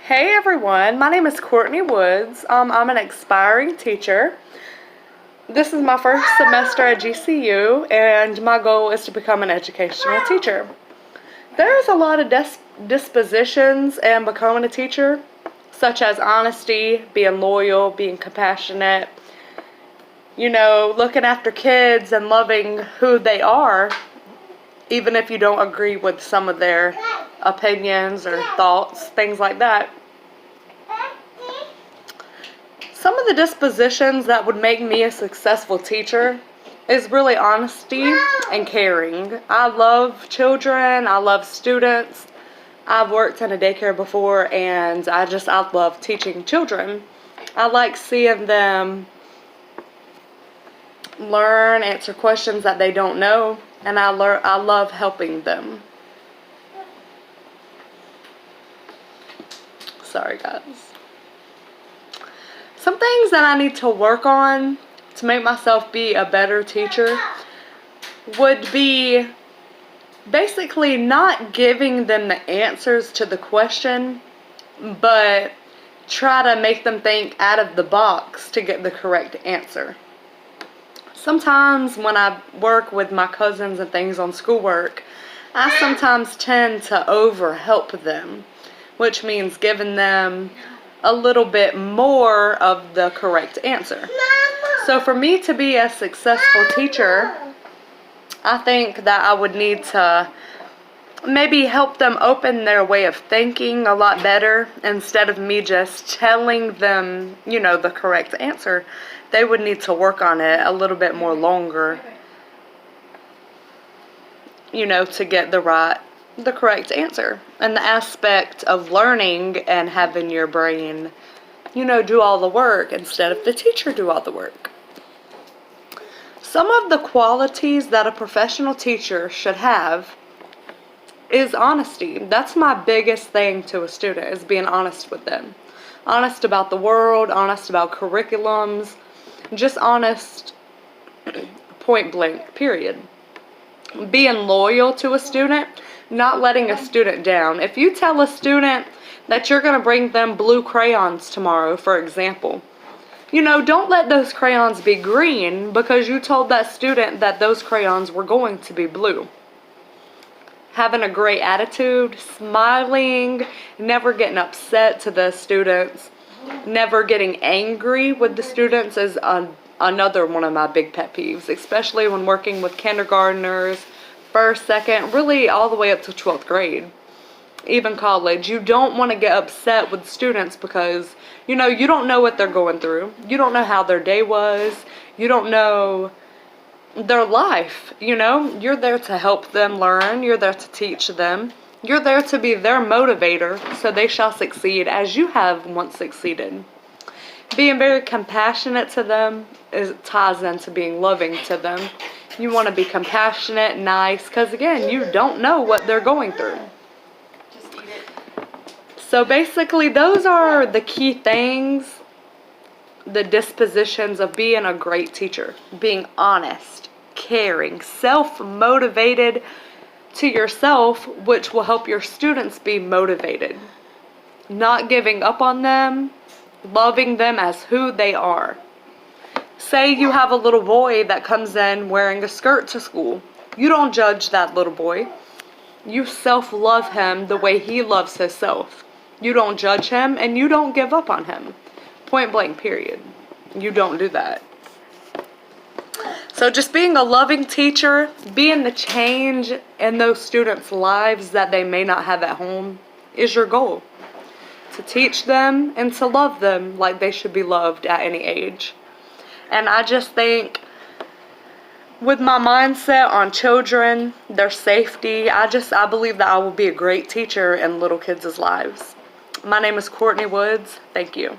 Hey everyone, my name is Courtney Woods. I'm an aspiring teacher. This is my first semester at GCU, and my goal is to become an educational teacher. There's a lot of dispositions in becoming a teacher, such as honesty, being loyal, being compassionate, looking after kids and loving who they are, even if you don't agree with some of their opinions or thoughts, things like that. Some of the dispositions that would make me a successful teacher is really honesty and caring. I love children, I love students. I've worked in a daycare before, and I love teaching children. I like seeing them learn, answer questions that they don't know, and I love helping them. Sorry guys. Some things that I need to work on to make myself be a better teacher would be basically not giving them the answers to the question, but try to make them think out of the box to get the correct answer. Sometimes when I work with my cousins and things on schoolwork, I sometimes tend to over-help them, which means giving them a little bit more of the correct answer. So for me to be a successful teacher, I think that I would need to maybe help them open their way of thinking a lot better. Instead of me just telling them, the correct answer, they would need to work on it a little bit more longer, to get the correct answer. And the aspect of learning and having your brain, do all the work instead of the teacher do all the work. Some of the qualities that a professional teacher should have is honesty. That's my biggest thing to a student, is being honest with them. Honest about the world, honest about curriculums, just honest, point blank, period. Being loyal to a student, not letting a student down. If you tell a student that you're going to bring them blue crayons tomorrow, for example, don't let those crayons be green because you told that student that those crayons were going to be blue. Having a great attitude, smiling, never getting upset to the students, never getting angry with the students is another one of my big pet peeves, especially when working with kindergartners, first, second, really all the way up to 12th grade. Even college, you don't want to get upset with students because, you don't know what they're going through. You don't know how their day was. You don't know their life, You're there to help them learn. You're there to teach them. You're there to be their motivator so they shall succeed as you have once succeeded. Being very compassionate to them ties into being loving to them. You want to be compassionate, nice, because again, you don't know what they're going through. So basically, those are the key things, the dispositions of being a great teacher. Being honest, caring, self-motivated to yourself, which will help your students be motivated. Not giving up on them, loving them as who they are. Say you have a little boy that comes in wearing a skirt to school. You don't judge that little boy. You self-love him the way he loves himself. You don't judge him, and you don't give up on him. Point blank, period. You don't do that. So just being a loving teacher, being the change in those students' lives that they may not have at home is your goal. To teach them and to love them like they should be loved at any age. And I just think with my mindset on children, their safety, I believe that I will be a great teacher in little kids' lives. My name is Courtney Woods. Thank you.